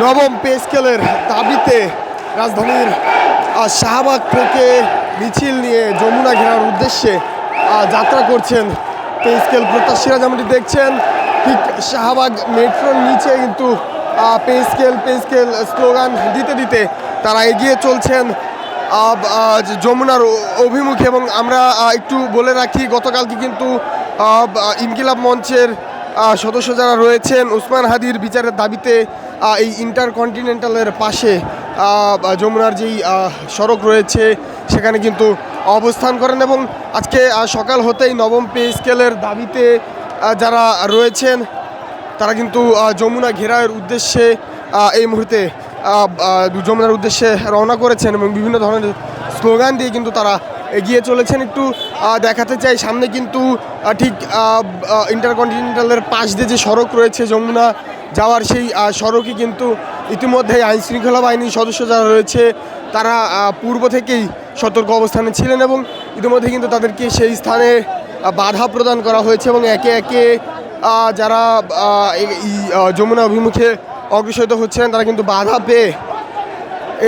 নবম পে স্কেলের দাবিতে রাজধানীর শাহবাগ থেকে মিছিল নিয়ে যমুনা ঘেরার উদ্দেশ্যে যাত্রা করছেন পে স্কেল প্রত্যাশীরা। যেমনটি দেখছেন ঠিক শাহবাগ মেট্রোর নিচে কিন্তু পে স্কেল স্লোগান দিতে দিতে তারা এগিয়ে চলছেন যমুনার অভিমুখে। এবং আমরা একটু বলে রাখি, গতকালকে কিন্তু ইনকিলাব মঞ্চের সদস্য যারা রয়েছেন ওসমান হাদির বিচারের দাবিতে এই ইন্টারকন্টিনেন্টালের পাশে যমুনার যেই সড়ক রয়েছে সেখানে কিন্তু অবস্থান করেন। এবং আজকে সকাল হতেই নবম পে স্কেলের দাবিতে যারা রয়েছেন তারা কিন্তু যমুনা ঘেরার উদ্দেশ্যে এই মুহূর্তে যমুনার উদ্দেশ্যে রওনা করেছেন এবং বিভিন্ন ধরনের স্লোগান দিয়ে কিন্তু তারা এগিয়ে চলেছেন। একটু দেখাতে চাই, সামনে কিন্তু ঠিক ইন্টারকন্টিনেন্টালের পাশ দিয়ে যে সড়ক রয়েছে যমুনা যাওয়ার, সেই সড়কে কিন্তু ইতিমধ্যেই আইনশৃঙ্খলা বাহিনীর সদস্য যারা রয়েছে তারা পূর্ব থেকেই সতর্ক অবস্থানে ছিলেন এবং ইতিমধ্যে কিন্তু তাদেরকে সেই স্থানে বাধা প্রদান করা হয়েছে এবং একে একে যারা যমুনা অভিমুখে অগ্রসরিত হচ্ছেন তারা কিন্তু বাধা পেয়ে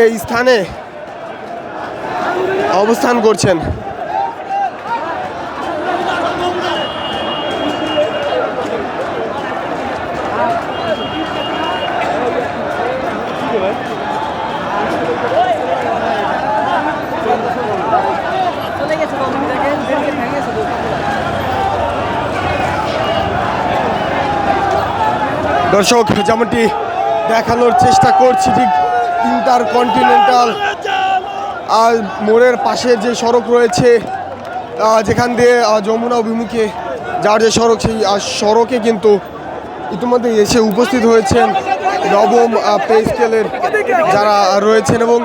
এই স্থানে অবস্থান করছেন। দর্শক, যেমনটি দেখানোর চেষ্টা করছি, ঠিক ইন্টারকন্টিনেন্টাল মোড়ের পাশে যে সড়ক রয়েছে যেখান দিয়ে যমুনা অভিমুখে যার যে সড়ক, সেই সড়কে কিন্তু ইতিমধ্যে এসে উপস্থিত হয়েছেন নবম পে স্কেলের যারা রয়েছেন। এবং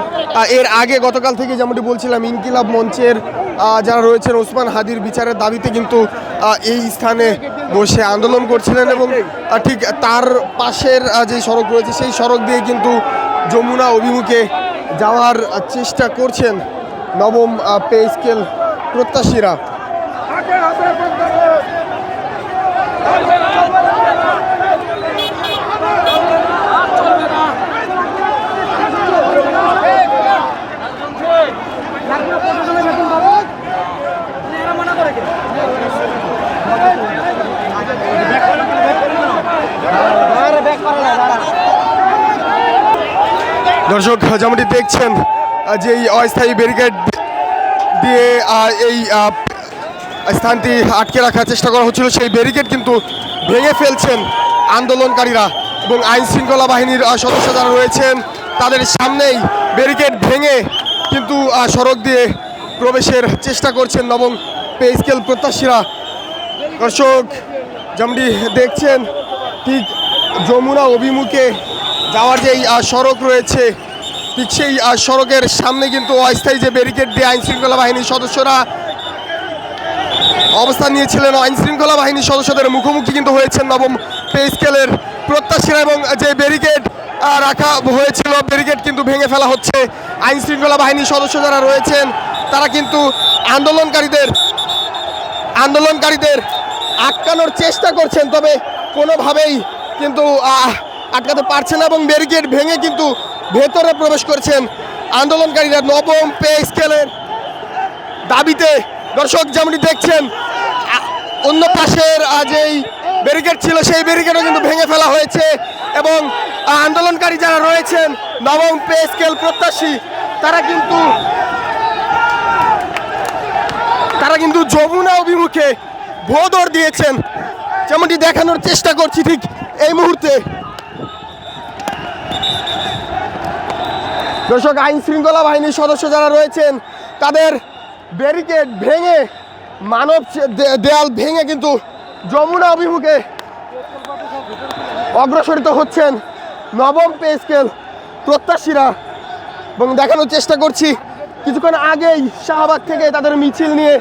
এর আগে গতকাল থেকে যেমনটি বলছিলাম, ইনকিলাব মঞ্চের যারা রয়েছেন ওসমান হাদির বিচারের দাবিতে কিন্তু এই স্থানে বসে আন্দোলন করছিলেন এবং ঠিক তার পাশের যে সড়ক রয়েছে সেই সড়ক দিয়ে কিন্তু যমুনা অভিমুখে যাওয়ার চেষ্টা করছেন নবম পে স্কেল প্রত্যাশীরা। দর্শক, যেমনটি দেখছেন যে এই অস্থায়ী ব্যারিকেড দিয়ে এই স্থানটি আটকে রাখার চেষ্টা করা হচ্ছিল, সেই ব্যারিকেড কিন্তু ভেঙে ফেলছেন আন্দোলনকারীরা এবং আইন শৃঙ্খলা বাহিনীর সদস্য যারা রয়েছেন তাদের সামনেই ব্যারিকেড ভেঙে কিন্তু সড়ক দিয়ে প্রবেশের চেষ্টা করছেন নবম পে স্কেল প্রত্যাশীরা। দর্শক, যেমনটি দেখছেন ঠিক যমুনা অভিমুখে যাওয়ার যে সড়ক রয়েছে ঠিক সেই সড়কের সামনে কিন্তু অস্থায়ী যে ব্যারিকেড দিয়ে আইনশৃঙ্খলা বাহিনীর সদস্যরা অবস্থান নিয়েছিলেন, আইনশৃঙ্খলা বাহিনীর সদস্যদের মুখোমুখি কিন্তু হয়েছেন নবম পে স্কেলের প্রত্যাশীরা এবং যে ব্যারিকেড রাখা হয়েছিল ব্যারিকেড কিন্তু ভেঙে ফেলা হচ্ছে। আইনশৃঙ্খলা বাহিনীর সদস্য যারা রয়েছেন তারা কিন্তু আন্দোলনকারীদের আটকানোর চেষ্টা করছেন, তবে কোনোভাবেই কিন্তু আটকাতে পারছে না এবং ব্যারিকেড ভেঙে কিন্তু ভেতরে প্রবেশ করছেন আন্দোলনকারীরা নবম পে স্কেলের দাবিতে। দর্শক, যেমনটি দেখছেন অন্য পাশের যেই ব্যারিকেড ছিল সেই ব্যারিকেডও কিন্তু ভেঙে ফেলা হয়েছে এবং আন্দোলনকারী যারা রয়েছেন নবম পে স্কেল প্রত্যাশী তারা কিন্তু যমুনা অভিমুখে ভোদর দিয়েছেন, যেমনটি দেখানোর চেষ্টা করছি ঠিক এই মুহূর্তে। দর্শক, আইন শৃঙ্খলা বাহিনীর সদস্য যারা রয়েছেন তাদের ব্যারিকেড ভেঙে মানব দেয়াল ভেঙে কিন্তু যমুনা অভিমুখে অগ্রসরিত হচ্ছেন নবম পে স্কেল প্রত্যাশীরা। এবং দেখানোর চেষ্টা করছি কিছুক্ষণ আগেই শাহবাগ থেকে তাদের মিছিল নিয়ে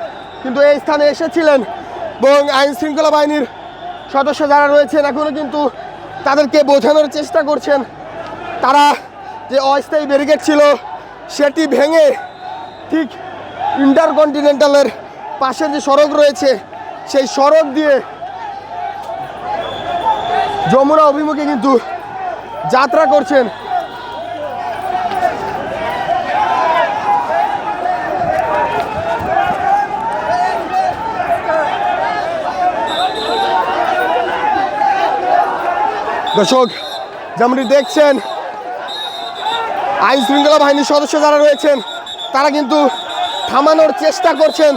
কিন্তু এই স্থানে এসেছিলেন এবং আইন শৃঙ্খলা বাহিনীর সদস্য যারা রয়েছেন এখনও কিন্তু তাদেরকে বোঝানোর চেষ্টা করছেন তারা যে অস্থায়ী ব্যারিকেড ছিল সেটি ভেঙে ঠিক ইন্টারকন্টিনেন্টালের পাশে যে সড়ক রয়েছে সেই সড়ক দিয়ে যমুনা অভিমুখে কিন্তু যাত্রা করছেন। দর্শক যেমনটি দেখছেন, আইন শৃঙ্খলা বাহিনীর সদস্য যারা রয়েছেন তারা কিন্তু থামানোর চেষ্টা করছেন